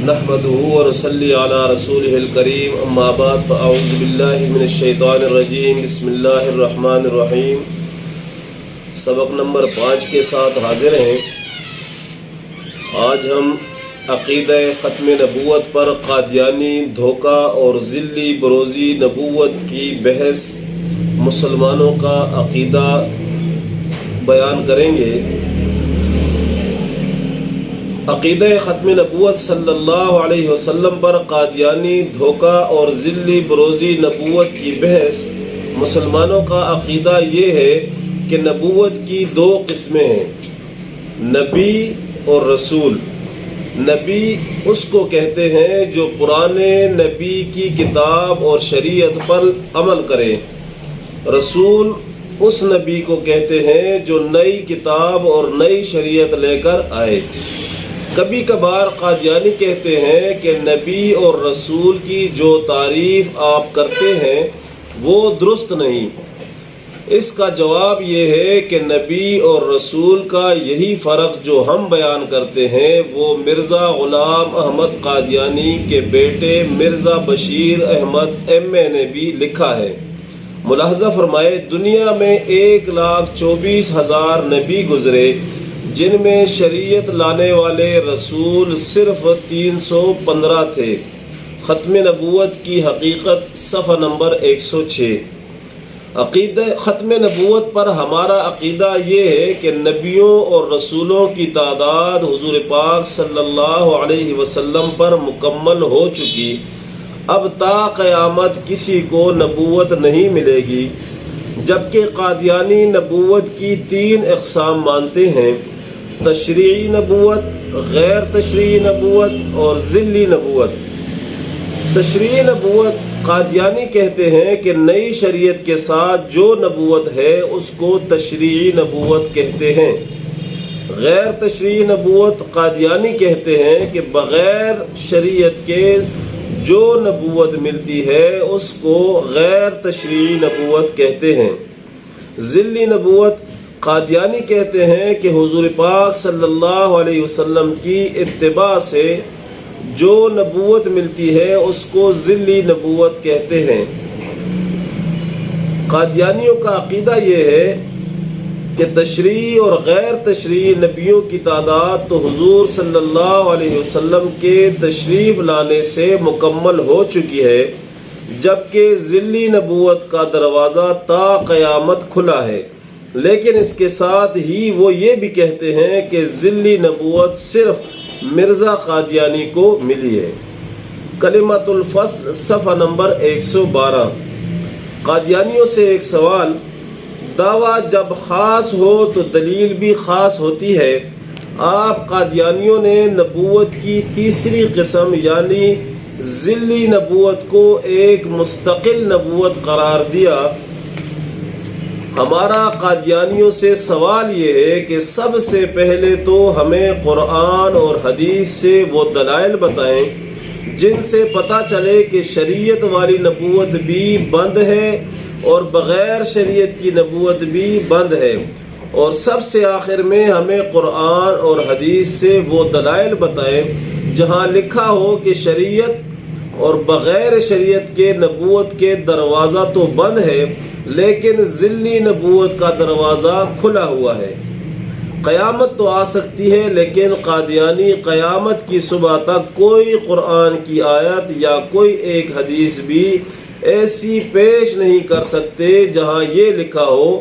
نحمده ونصلي على رسوله الكريم اما بعد فاعوذ بالله من الشیطان الرجیم بسم اللہ الرحمن الرحیم۔ سبق نمبر 5 کے ساتھ حاضر ہیں۔ آج ہم عقیدہ ختم نبوت پر قادیانی دھوکہ اور ذلی بروزی نبوت کی بحث مسلمانوں کا عقیدہ بیان کریں گے۔ عقیدہ ختم نبوت صلی اللہ علیہ وسلم پر قادیانی دھوکہ اور ذلی بروزی نبوت کی بحث مسلمانوں کا عقیدہ یہ ہے کہ نبوت کی 2 قسمیں ہیں، نبی اور رسول۔ نبی اس کو کہتے ہیں جو پرانے نبی کی کتاب اور شریعت پر عمل کرے، رسول اس نبی کو کہتے ہیں جو نئی کتاب اور نئی شریعت لے کر آئے۔ کبھی کبھار قادیانی کہتے ہیں کہ نبی اور رسول کی جو تعریف آپ کرتے ہیں وہ درست نہیں۔ اس کا جواب یہ ہے کہ نبی اور رسول کا یہی فرق جو ہم بیان کرتے ہیں وہ مرزا غلام احمد قادیانی کے بیٹے مرزا بشیر احمد MA نے بھی لکھا ہے۔ ملاحظہ فرمائے، دنیا میں 1,24,000 نبی گزرے جن میں شریعت لانے والے رسول صرف 315 تھے۔ ختم نبوت کی حقیقت صفحہ نمبر 106۔ عقیدہ ختم نبوت پر ہمارا عقیدہ یہ ہے کہ نبیوں اور رسولوں کی تعداد حضور پاک صلی اللہ علیہ وسلم پر مکمل ہو چکی، اب تا قیامت کسی کو نبوت نہیں ملے گی، جبکہ قادیانی نبوت کی 3 اقسام مانتے ہیں: تشریعی نبوت، غیر تشریعی نبوت اور ذلی نبوت۔ تشریعی نبوت، قادیانی کہتے ہیں کہ نئی شریعت کے ساتھ جو نبوت ہے اس کو تشریعی نبوت کہتے ہیں۔ غیر تشریعی نبوت، قادیانی کہتے ہیں کہ بغیر شریعت کے جو نبوت ملتی ہے اس کو غیر تشریعی نبوت کہتے ہیں۔ ذلی نبوت، قادیانی کہتے ہیں کہ حضور پاک صلی اللہ علیہ وسلم کی اتباع سے جو نبوت ملتی ہے اس کو ذلی نبوت کہتے ہیں۔ قادیانیوں کا عقیدہ یہ ہے کہ تشریعی اور غیر تشریعی نبیوں کی تعداد تو حضور صلی اللہ علیہ وسلم کے تشریف لانے سے مکمل ہو چکی ہے، جبکہ ذلی نبوت کا دروازہ تا قیامت کھلا ہے۔ لیکن اس کے ساتھ ہی وہ یہ بھی کہتے ہیں کہ ذلی نبوت صرف مرزا قادیانی کو ملی ہے۔ کلمۃ الفصل صفحہ نمبر 112۔ قادیانیوں سے ایک سوال: دعویٰ جب خاص ہو تو دلیل بھی خاص ہوتی ہے۔ آپ قادیانیوں نے نبوت کی تیسری قسم یعنی ذلی نبوت کو ایک مستقل نبوت قرار دیا۔ ہمارا قادیانیوں سے سوال یہ ہے کہ سب سے پہلے تو ہمیں قرآن اور حدیث سے وہ دلائل بتائیں جن سے پتہ چلے کہ شریعت والی نبوت بھی بند ہے اور بغیر شریعت کی نبوت بھی بند ہے، اور سب سے آخر میں ہمیں قرآن اور حدیث سے وہ دلائل بتائیں جہاں لکھا ہو کہ شریعت اور بغیر شریعت کے نبوت کے دروازہ تو بند ہے لیکن ذلی نبوت کا دروازہ کھلا ہوا ہے۔ قیامت تو آ سکتی ہے لیکن قادیانی قیامت کی صبح تک کوئی قرآن کی آیت یا کوئی ایک حدیث بھی ایسی پیش نہیں کر سکتے جہاں یہ لکھا ہو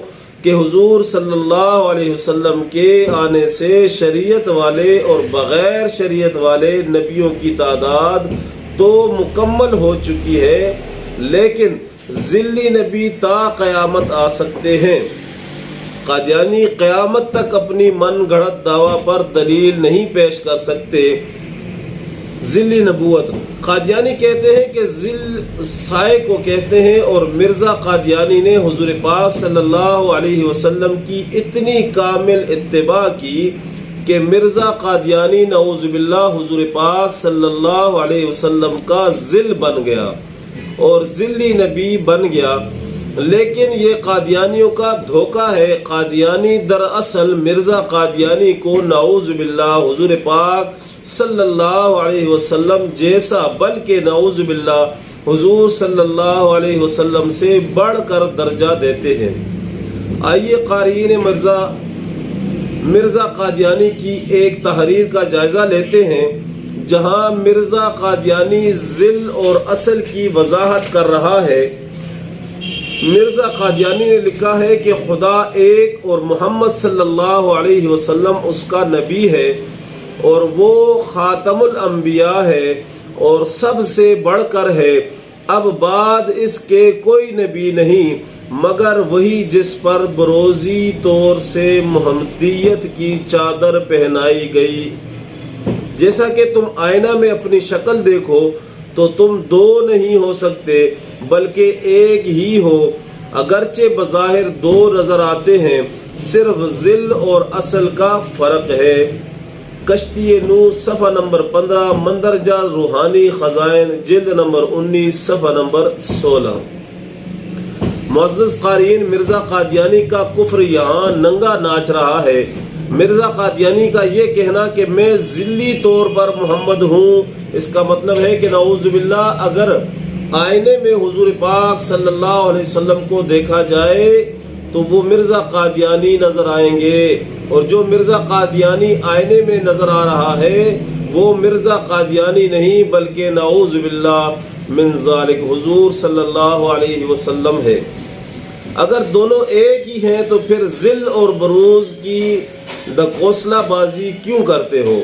کہ حضور صلی اللہ علیہ وسلم کے آنے سے شریعت والے اور بغیر شریعت والے نبیوں کی تعداد تو مکمل ہو چکی ہے لیکن ذلی نبی تا قیامت آ سکتے ہیں۔ قادیانی قیامت تک اپنی من گھڑت دعویٰ پر دلیل نہیں پیش کر سکتے۔ ذلی نبوت، قادیانی کہتے ہیں کہ ذل سائے کو کہتے ہیں، اور مرزا قادیانی نے حضور پاک صلی اللہ علیہ وسلم کی اتنی کامل اتباع کی کہ مرزا قادیانی نعوذ باللہ حضور پاک صلی اللہ علیہ وسلم کا ذل بن گیا اور ذلی نبی بن گیا۔ لیکن یہ قادیانیوں کا دھوکہ ہے۔ قادیانی دراصل مرزا قادیانی کو نعوذ باللہ حضور پاک صلی اللہ علیہ وسلم جیسا، بلکہ نعوذ باللہ حضور صلی اللہ علیہ وسلم سے بڑھ کر درجہ دیتے ہیں۔ آئیے قارئین مرزا قادیانی کی ایک تحریر کا جائزہ لیتے ہیں، جہاں مرزا قادیانی ذل اور اصل کی وضاحت کر رہا ہے۔ مرزا قادیانی نے لکھا ہے کہ خدا ایک اور محمد صلی اللہ علیہ وسلم اس کا نبی ہے، اور وہ خاتم الانبیاء ہے اور سب سے بڑھ کر ہے۔ اب بعد اس کے کوئی نبی نہیں مگر وہی جس پر بروزی طور سے محمدیت کی چادر پہنائی گئی۔ جیسا کہ تم آئینہ میں اپنی شکل دیکھو تو تم دو نہیں ہو سکتے بلکہ ایک ہی ہو، اگرچہ بظاہر دو نظر آتے ہیں، صرف ذل اور اصل کا فرق ہے۔ کشتی نو صفحہ نمبر 15، مندرجہ روحانی خزائن جلد نمبر 19 صفحہ نمبر 16۔ معزز قارئین، مرزا قادیانی کا کفر یہاں ننگا ناچ رہا ہے۔ مرزا قادیانی کا یہ کہنا کہ میں ذلی طور پر محمد ہوں، اس کا مطلب ہے کہ نعوذ باللہ اگر آئینے میں حضور پاک صلی اللہ علیہ وسلم کو دیکھا جائے تو وہ مرزا قادیانی نظر آئیں گے، اور جو مرزا قادیانی آئینے میں نظر آ رہا ہے وہ مرزا قادیانی نہیں بلکہ نعوذ باللہ من ذالک حضور صلی اللہ علیہ وسلم ہے۔ اگر دونوں ایک ہی ہیں تو پھر ذل اور بروز کی ڈکوسلا بازی کیوں کرتے ہو؟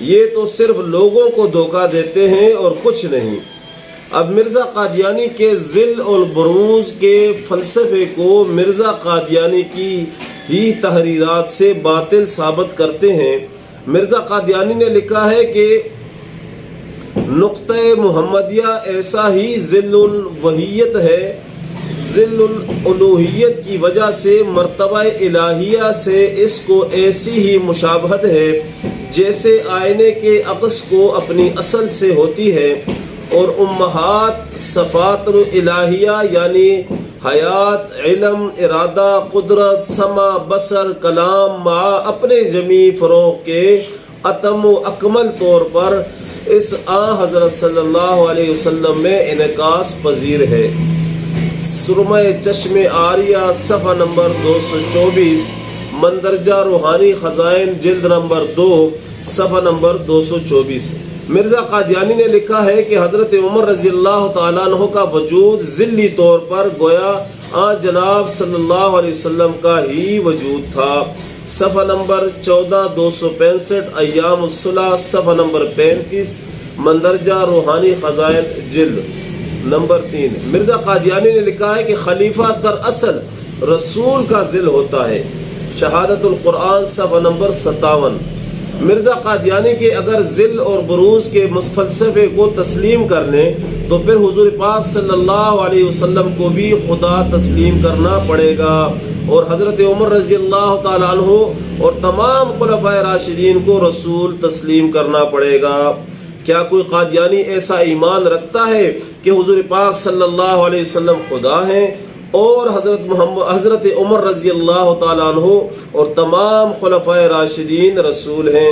یہ تو صرف لوگوں کو دھوکہ دیتے ہیں اور کچھ نہیں۔ اب مرزا قادیانی کے ذل اور بروز کے فلسفے کو مرزا قادیانی کی ہی تحریرات سے باطل ثابت کرتے ہیں۔ مرزا قادیانی نے لکھا ہے کہ نقطہ محمدیہ ایسا ہی ذل الوحیت ہے، ذل الالوہیت کی وجہ سے مرتبہ الہیہ سے اس کو ایسی ہی مشابہت ہے جیسے آئینے کے عکس کو اپنی اصل سے ہوتی ہے، اور امہات صفات الہیہ یعنی حیات، علم، ارادہ، قدرت، سمع، بصر، کلام مع اپنے جمیع فروغ کے اتم و اکمل طور پر اس حضرت صلی اللہ علیہ وسلم میں انعکاس پذیر ہے۔ سرمہ چشم آریہ صفحہ نمبر 224، مندرجہ روحانی خزائن جلد نمبر 2 صفحہ نمبر 224۔ مرزا قادیانی نے لکھا ہے کہ حضرت عمر رضی اللہ تعالیٰ عنہ کا وجود ذلی طور پر گویا جناب صلی اللہ علیہ وسلم کا ہی وجود تھا۔ صفحہ نمبر 14 265، ایام الصلح صفحہ نمبر 35، مندرجہ روحانی خزائن جلد نمبر 3۔ مرزا قادیانی نے لکھا ہے کہ خلیفہ در اصل رسول کا ذل ہوتا ہے، شہادت القرآن صفحہ نمبر 57۔ مرزا قادیانی کے اگر ذل اور بروز کے فلسفے کو تسلیم کر لیں تو پھر حضور پاک صلی اللہ علیہ وسلم کو بھی خدا تسلیم کرنا پڑے گا، اور حضرت عمر رضی اللہ تعالیٰ عنہ اور تمام خلفائے راشدین کو رسول تسلیم کرنا پڑے گا۔ کیا کوئی قادیانی ایسا ایمان رکھتا ہے کہ حضور پاک صلی اللہ علیہ وسلم خدا ہیں اور حضرت عمر رضی اللہ تعالیٰ عنہ اور تمام خلفائے راشدین رسول ہیں؟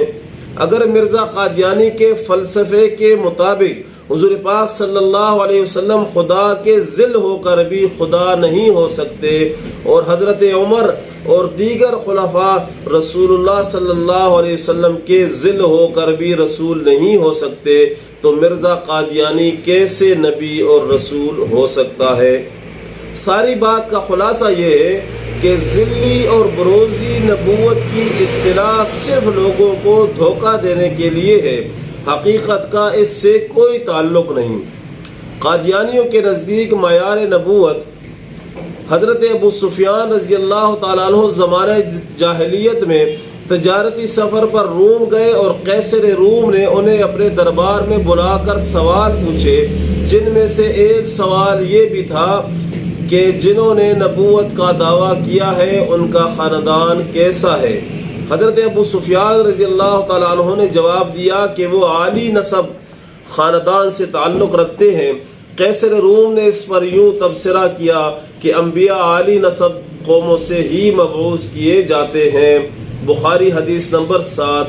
اگر مرزا قادیانی کے فلسفے کے مطابق حضور پاک صلی اللہ علیہ وسلم خدا کے ذل ہو کر بھی خدا نہیں ہو سکتے، اور حضرت عمر اور دیگر خلفاء رسول اللہ صلی اللہ علیہ وسلم کے ذل ہو کر بھی رسول نہیں ہو سکتے، تو مرزا قادیانی کیسے نبی اور رسول ہو سکتا ہے؟ ساری بات کا خلاصہ یہ ہے کہ ذلی اور بروزی نبوت کی اصطلاح صرف لوگوں کو دھوکہ دینے کے لیے ہے، حقیقت کا اس سے کوئی تعلق نہیں۔ قادیانیوں کے نزدیک معیار نبوت حضرت ابو سفیان رضی اللہ تعالیٰ عنہ زمانہ جاہلیت میں تجارتی سفر پر روم گئے، اور قیصر روم نے انہیں اپنے دربار میں بلا کر سوال پوچھے، جن میں سے ایک سوال یہ بھی تھا کہ جنہوں نے نبوت کا دعویٰ کیا ہے ان کا خاندان کیسا ہے؟ حضرت ابو سفیان رضی اللہ تعالیٰ عنہ نے جواب دیا کہ وہ عالی نسب خاندان سے تعلق رکھتے ہیں۔ قیصر روم نے اس پر یوں تبصرہ کیا کہ انبیاء عالی نسب قوموں سے ہی مبعوث کیے جاتے ہیں۔ بخاری حدیث نمبر 7۔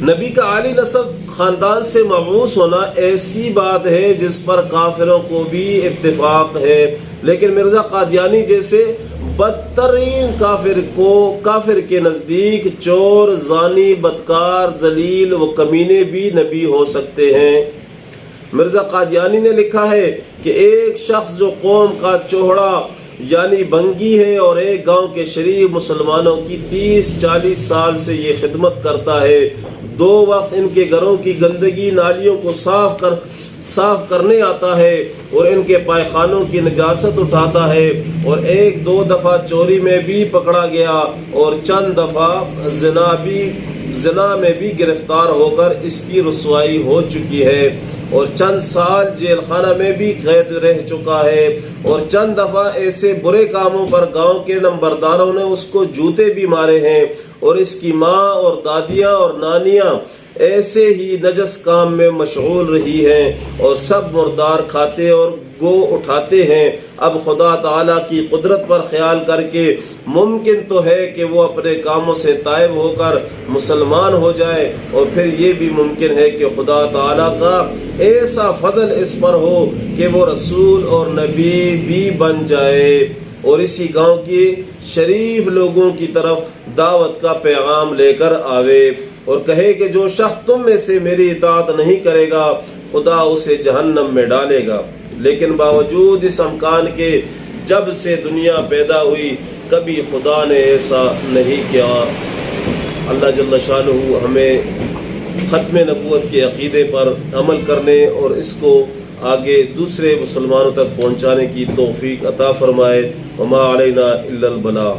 نبی کا عالی نسب خاندان سے مبعوث ہونا ایسی بات ہے جس پر کافروں کو بھی اتفاق ہے، لیکن مرزا قادیانی جیسے بدترین کافر کے نزدیک چور، زانی، بدکار، ذلیل و کمینے بھی نبی ہو سکتے ہیں۔ مرزا قادیانی نے لکھا ہے کہ ایک شخص جو قوم کا چوہڑا یعنی بنگی ہے اور ایک گاؤں کے شریف مسلمانوں کی 30-40 سال سے یہ خدمت کرتا ہے، 2 وقت ان کے گھروں کی گندگی نالیوں کو صاف کرنے آتا ہے اور ان کے پائخانوں کی نجاست اٹھاتا ہے، اور 1-2 دفعہ چوری میں بھی پکڑا گیا اور چند دفعہ زنا میں بھی گرفتار ہو کر اس کی رسوائی ہو چکی ہے، اور چند سال جیل خانہ میں بھی قید رہ چکا ہے، اور چند دفعہ ایسے برے کاموں پر گاؤں کے نمبرداروں نے اس کو جوتے بھی مارے ہیں، اور اس کی ماں اور دادیاں اور نانیاں ایسے ہی نجس کام میں مشغول رہی ہیں، اور سب مردار کھاتے اور گو اٹھاتے ہیں۔ اب خدا تعالیٰ کی قدرت پر خیال کر کے ممکن تو ہے کہ وہ اپنے کاموں سے تائب ہو کر مسلمان ہو جائے، اور پھر یہ بھی ممکن ہے کہ خدا تعالیٰ کا ایسا فضل اس پر ہو کہ وہ رسول اور نبی بھی بن جائے، اور اسی گاؤں کے شریف لوگوں کی طرف دعوت کا پیغام لے کر آوے اور کہے کہ جو شخص تم میں سے میری اطاعت نہیں کرے گا خدا اسے جہنم میں ڈالے گا۔ لیکن باوجود اس امکان کے جب سے دنیا پیدا ہوئی کبھی خدا نے ایسا نہیں کیا۔ اللہ جل شانہ ہمیں ختم نبوت کے عقیدے پر عمل کرنے اور اس کو آگے دوسرے مسلمانوں تک پہنچانے کی توفیق عطا فرمائے۔ وما علینا الا البلاغ۔